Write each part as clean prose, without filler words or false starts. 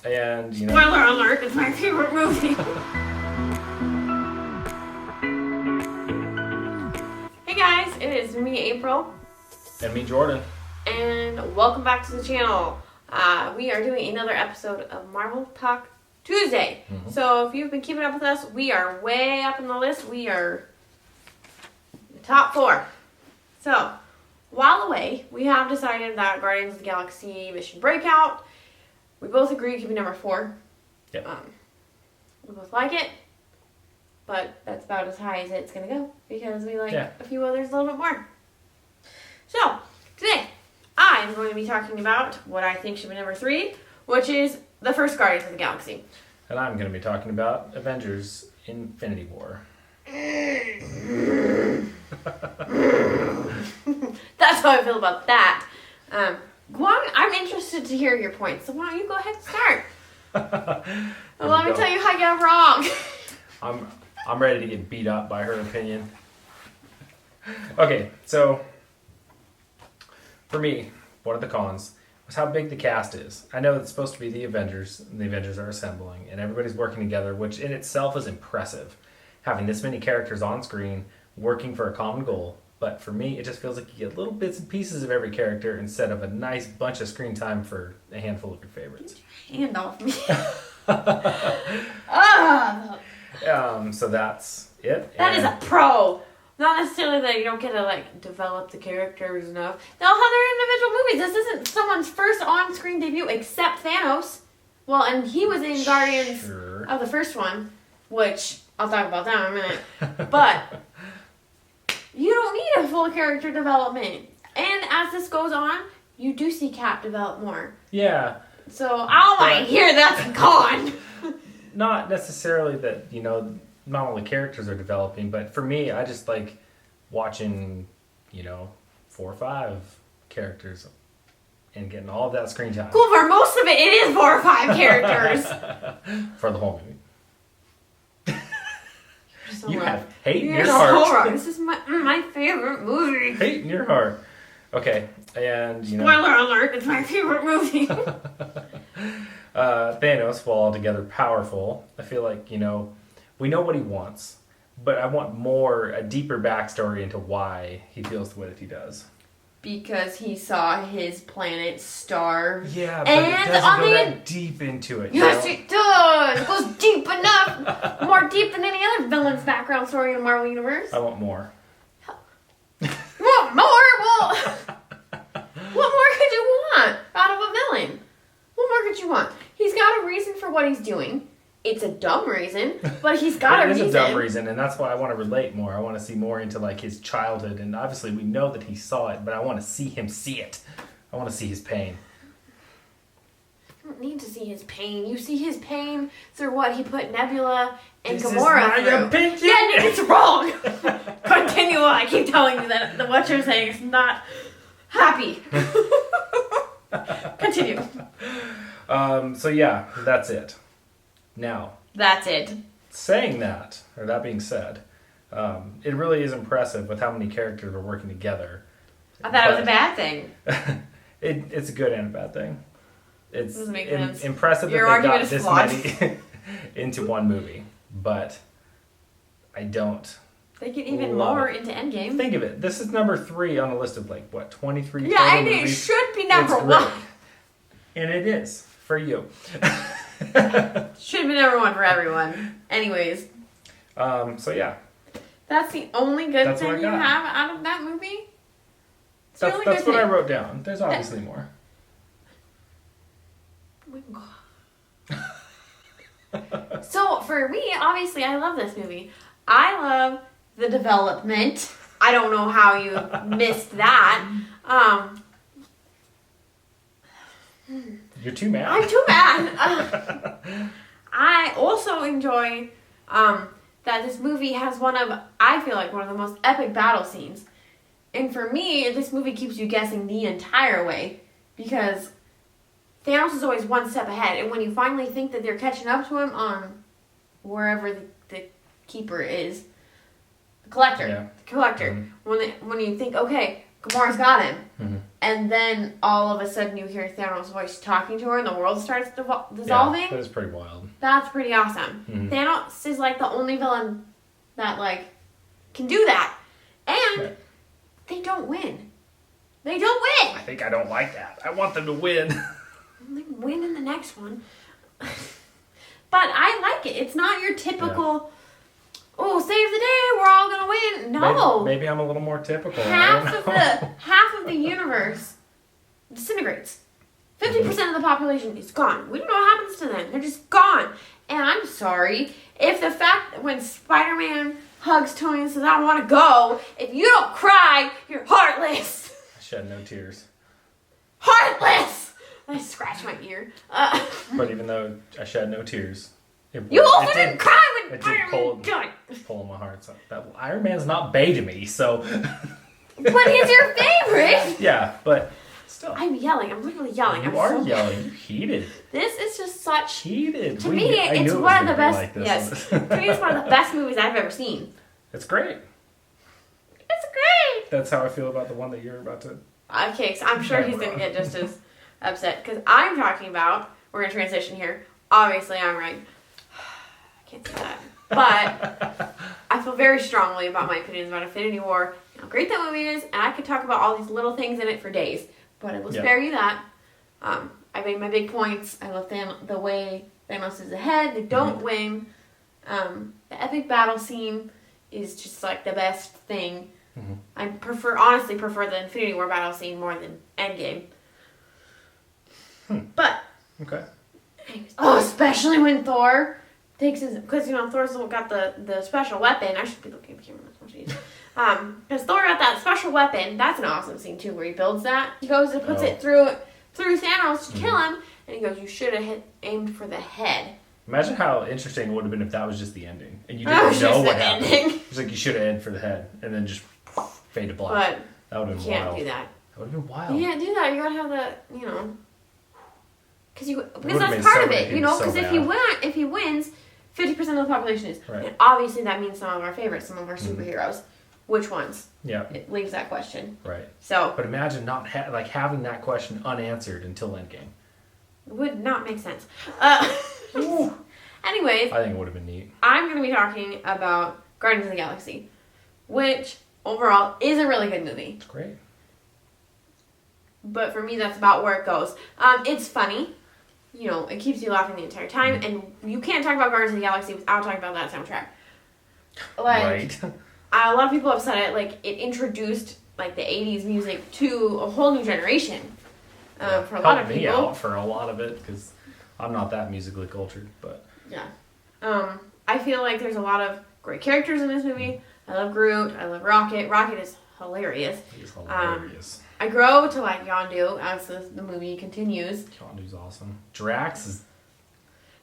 And, you know... Spoiler alert, it's my favorite movie. Hey guys, it is me, April. And me, Jordan. And welcome back to the channel. We are doing another episode of Marvel Talk Tuesday. Mm-hmm. So if you've been keeping up with us, we are way up in the list. We are the top 4. So, while away, we have decided that Guardians of the Galaxy Mission Breakout, we both agree to keep number 4. Yep. We both like it, but that's about as high as it's going to go because we like a few others a little bit more. So, today, I'm going to be talking about what I think should be number 3, which is the first Guardians of the Galaxy. And I'm going to be talking about Avengers Infinity War. That's how I feel about that. I'm interested to hear your points, so why don't you go ahead and start? Let me tell you how you got wrong. I'm ready to get beat up by her opinion. Okay, so for me, one of the cons was how big the cast is. I know it's supposed to be the Avengers, and the Avengers are assembling, and everybody's working together, which in itself is impressive. Having this many characters on screen, working for a common goal. But for me, it just feels like you get little bits and pieces of every character instead of a nice bunch of screen time for a handful of your favorites. Get your hand off me. So that's it. That is a pro. Not necessarily that you don't get to develop the characters enough. They'll have their individual movies. This isn't someone's first on-screen debut except Thanos. Well, and he was in Guardians of the first one, which I'll talk about that in a minute. But you don't need a full character development. And as this goes on, you do see Cap develop more. Yeah. So, I hear that's a con. Not necessarily that, not all the characters are developing, but for me, I just like watching, 4 or 5 characters and getting all of that screen time. Cool, for most of it is 4 or 5 characters. For the whole movie. So you rough. have hate in You're your heart. So wrong. This is my favorite movie. Hate in your heart. Okay, and Spoiler alert, it's my favorite movie. Thanos, while altogether powerful, I feel like, we know what he wants, but I want a deeper backstory into why he feels the way that he does. Because he saw his planet starve. Yeah, but it doesn't go that deep into it. Yes, it does. It goes deep enough. More deep than any other villain's background story in the Marvel Universe. I want more. What more? Well, what more could you want out of a villain? What more could you want? He's got a reason for what he's doing. It's a dumb reason, but he's got a reason. It is a dumb reason, and that's why I want to relate more. I want to see more into his childhood, and obviously we know that he saw it, but I want to see him see it. I want to see his pain. You don't need to see his pain. You see his pain through what he put Nebula and Gamora through. Opinion. Yeah, it's wrong. Continue on. I keep telling you that what you're saying is not happy. Continue. So yeah, that's it. Now, that's it. Saying that, or that being said, it really is impressive with how many characters are working together. I thought it was a bad thing. It's a good and a bad thing. It's impressive Your that they argument got this many into one movie, but I don't. They get even more into Endgame. Think of it. This is number 3 on a list of 23 Yeah, and movies. it should be number 1. And it is for you. Should be number 1 for everyone. Anyways. So yeah. That's the only good thing you have out of that movie? That's what I wrote down. There's obviously more. So for me, obviously, I love this movie. I love the development. I don't know how you missed that. You're too mad. I'm too mad. I also enjoy that this movie has I feel like one of the most epic battle scenes. And for me, this movie keeps you guessing the entire way because Thanos is always one step ahead. And when you finally think that they're catching up to him on wherever the keeper is, the collector, Mm-hmm. when you think, okay, Gamora's got him, and then all of a sudden you hear Thanos' voice talking to her, and the world starts dissolving. Yeah, that is pretty wild. That's pretty awesome. Mm-hmm. Thanos is like the only villain that like can do that, and they don't win. They don't win. I think I don't like that. I want them to win. They win in the next one. But I like it. It's not your typical, oh, save the day, we're all gonna win. No. Maybe I'm a little more typical. Half of the universe disintegrates. 50% of the population is gone. We don't know what happens to them. They're just gone. And I'm sorry if the fact that when Spider-Man hugs Tony and says, I want to go, if you don't cry, you're heartless. I shed no tears. Heartless! I scratched my ear. But even though I shed no tears, you also didn't cry when it did Iron Man died. pull my heart. So that Iron Man's not bae to me, so. But he's your favorite. Yeah, but still. I'm yelling. I'm literally yelling. You are yelling. You're heated. This is just such. Heated. To me, it's one of the best. Like this. Yes. To me, it's one of the best movies I've ever seen. It's great. It's great. That's how I feel about the one that you're about to. Okay, so I'm sure he's going to get just as upset. Because I'm talking about, we're going to transition here. Obviously, I'm right. I can't say that. But I feel very strongly about my opinions about Infinity War, how great that movie is, and I could talk about all these little things in it for days. But I will spare you that. I made my big points. I love the way Thanos is ahead. They don't win. The epic battle scene is just like the best thing. Mm-hmm. I honestly prefer the Infinity War battle scene more than Endgame. But Okay. anyways, especially when Thor takes his, because Thor's got the special weapon. I should be looking at the camera much easier. Because Thor got that special weapon. That's an awesome scene too, where he builds that. He goes and puts it through Thanos to kill him, and he goes, "You should have aimed for the head." Imagine how interesting it would have been if that was just the ending and you didn't know what happened. It's like you should have aimed for the head and then just fade to black. But that would have been you can't wild. do that. That would have been wild. You can't do that. You gotta have the, because would've that's made part so of many it. people Because so if he wins, 50% of the population is. Right. And obviously that means some of our favorites, some of our superheroes. Which ones? Yeah. It leaves that question. Right. So. But imagine not having that question unanswered until Endgame. It would not make sense. Anyways. I think it would have been neat. I'm going to be talking about Guardians of the Galaxy, which overall is a really good movie. It's great. But for me, that's about where it goes. It's funny. It keeps you laughing the entire time. And you can't talk about Guardians of the Galaxy without talking about that soundtrack. Right. A lot of people have said it, like, it introduced, like, the 80s music to a whole new generation. For a lot of people. Helped me out for a lot of it, because I'm not that musically cultured, but... Yeah. I feel like there's a lot of great characters in this movie. I love Groot. I love Rocket. Rocket is hilarious. He's hilarious. I grow to like Yondu as the movie continues. Yondu's awesome. Drax is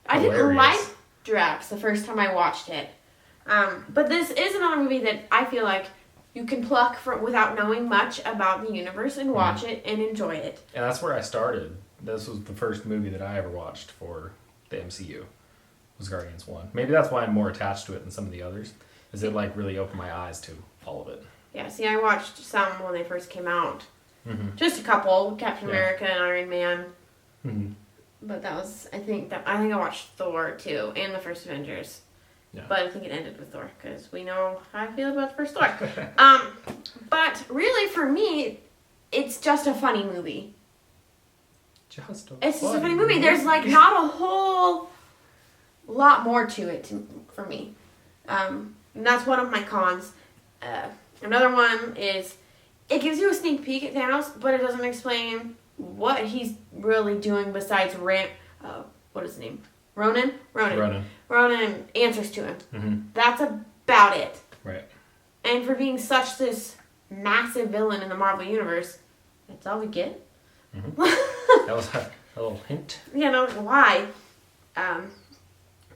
I hilarious. didn't like Drax the first time I watched it. But this is another movie that I feel like you can pluck without knowing much about the universe and watch it and enjoy it. And that's where I started. This was the first movie that I ever watched for the MCU. Was Guardians 1. Maybe that's why I'm more attached to it than some of the others. Is it like really opened my eyes to all of it. Yeah, see, I watched some when they first came out. Mm-hmm. Just a couple, Captain America and Iron Man. Mm-hmm. But that was, I think I watched Thor too, and the first Avengers. Yeah. But I think it ended with Thor, because we know how I feel about the first Thor. But really, for me, it's just a funny movie. It's just a funny movie. There's like not a whole lot more to it for me. And that's one of my cons. Another one is it gives you a sneak peek at Thanos, but it doesn't explain what he's really doing besides what is his name? Ronan answers to him. Mm-hmm. That's about it. Right. And for being such this massive villain in the Marvel Universe, that's all we get. Mm-hmm. That was a little hint. Yeah, no, why?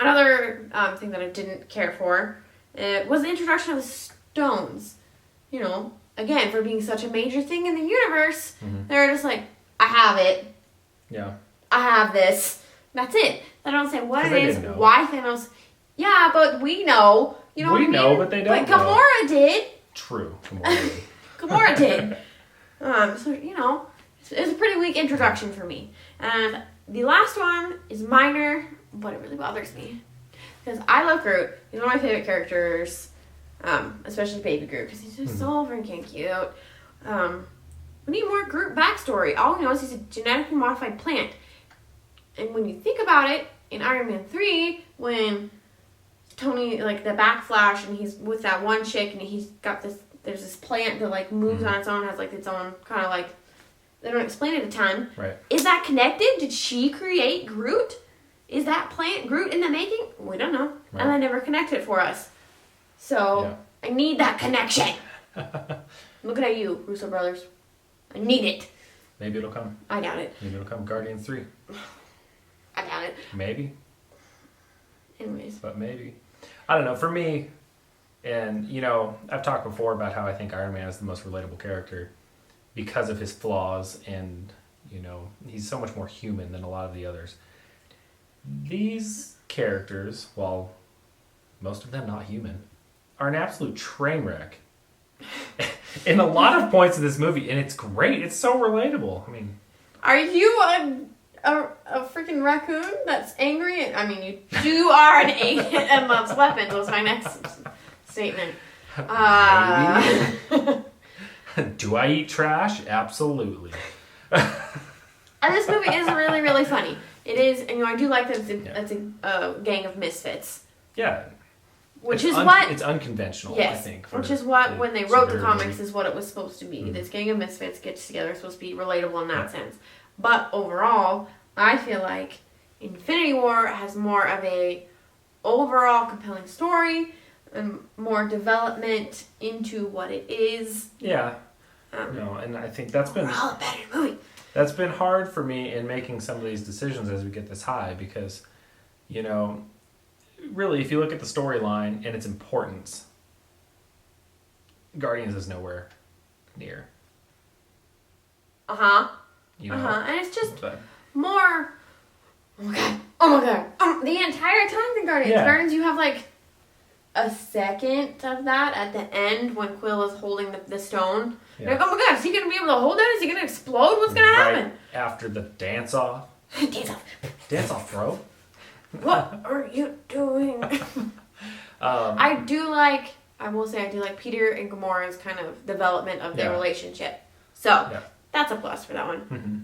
Another thing that I didn't care for was the introduction of the stones. Again, for being such a major thing in the universe, they're just like, I have it. Yeah. I have this. That's it. They don't say what it is, know. why Thanos. Yeah, but we know. You know we what I mean? know, but they don't. But Gamora did. True. Gamora did. Gamora did. So, It's a pretty weak introduction for me. And the last one is minor, but it really bothers me. Because I love Groot. He's one of my favorite characters, especially Baby Groot, because he's just so freaking cute. We need more Groot backstory. All we know is he's a genetically modified plant. And when you think about it, in Iron Man 3, when Tony, like, the backflash, and he's with that one chick, and he's got this, there's this plant that, like, moves on its own, has, like, its own kind of, like, they don't explain it a ton. Right. Is that connected? Did she create Groot? Is that plant Groot in the making? We don't know. Right. And they never connected it for us. So, I need that connection. Looking at you, Russo brothers. I need it. Maybe it'll come. I doubt it. Maybe it'll come. Guardians 3. I doubt it. Maybe. Anyways. But maybe. I don't know. For me, and, you know, I've talked before about how I think Iron Man is the most relatable character because of his flaws and, you know, he's so much more human than a lot of the others. These characters, while most of them not human, are an absolute train wreck in a lot of points of this movie, and it's great. It's so relatable. I mean, are you a freaking raccoon that's angry? I mean, you are an angry and loves weapons was my next statement. maybe. Do I eat trash? Absolutely. And this movie is really, really funny. It is, and, you know, I do like that it's a gang of misfits. Yeah. Which it's is what... It's unconventional, yes, I think. which is what, when they wrote the comics, movie. is what it was supposed to be. This gang of misfits gets together. It's supposed to be relatable in that sense. But overall, I feel like Infinity War has more of a overall compelling story and more development into what it is. Yeah. No, and I think that's been... Overall, a better movie. That's been hard for me in making some of these decisions as we get this high because, you know, really, if you look at the storyline and its importance, Guardians is nowhere near. You know? And it's just more... Oh my god. The entire time in Guardians. Yeah. Guardians, you have like a second of that at the end when Quill is holding the stone. Yeah. You're like, oh my god, is he going to be able to hold that? Is he going to explode? What's going to happen? After the dance-off. Dance-off, bro. What are you doing? I will say I do like Peter and Gamora's kind of development of their relationship. So, that's a plus for that one. Mm-hmm.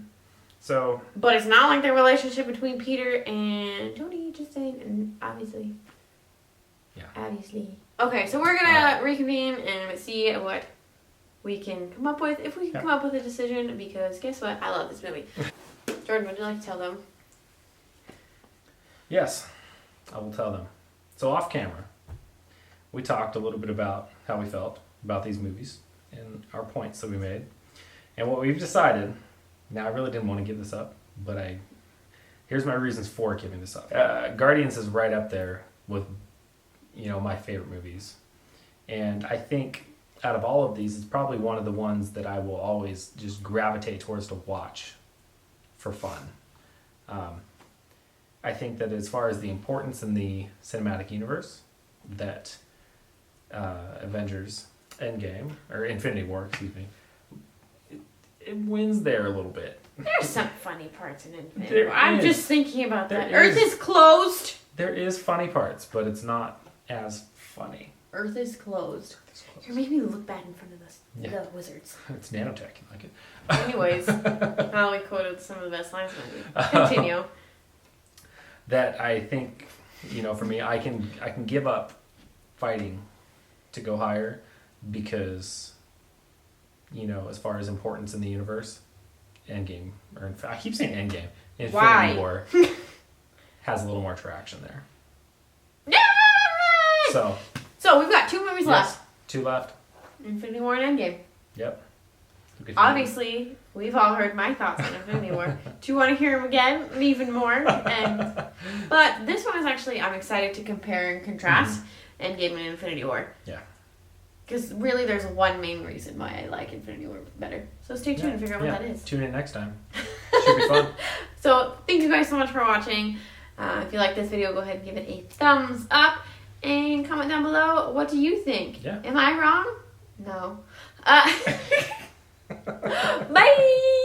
So, but it's not like the relationship between Peter and Tony, just saying, and obviously. Yeah. Obviously. Okay, so we're gonna reconvene and see what we can come up with. If we can come up with a decision, because guess what? I love this movie. Jordan, would you like to tell them? Yes, I will tell them. So off camera, we talked a little bit about how we felt about these movies and our points that we made. And what we've decided, now I really didn't want to give this up, but here's my reasons for giving this up. Guardians is right up there with, you know, my favorite movies. And I think out of all of these, it's probably one of the ones that I will always just gravitate towards to watch for fun. I think that as far as the importance in the cinematic universe, that Avengers Endgame, or Infinity War, excuse me, it wins there a little bit. There's some funny parts in Infinity War. I'm just thinking about that. There Earth is closed. There is funny parts, but it's not as funny. Earth is closed. You're making me look bad in front of the wizards. It's nanotech, you like it? Anyways, Holly quoted some of the best lines in the movie. Continue. That I think, you know, for me, I can give up fighting to go higher because, you know, as far as importance in the universe, Endgame, or I keep saying Endgame, Infinity War has a little more traction there. Yay! So we've got 2 movies left. 2 left. Infinity War and Endgame. Yep. Obviously, we've all heard my thoughts on Infinity War. Do you want to hear them again? Even more. But this one is actually, I'm excited to compare and contrast Endgame and Infinity War. Yeah. Because really, there's one main reason why I like Infinity War better. So stay tuned and figure out what that is. Tune in next time. Should be fun. So thank you guys so much for watching. If you like this video, go ahead and give it a thumbs up. And comment down below, what do you think? Yeah. Am I wrong? No. Bye!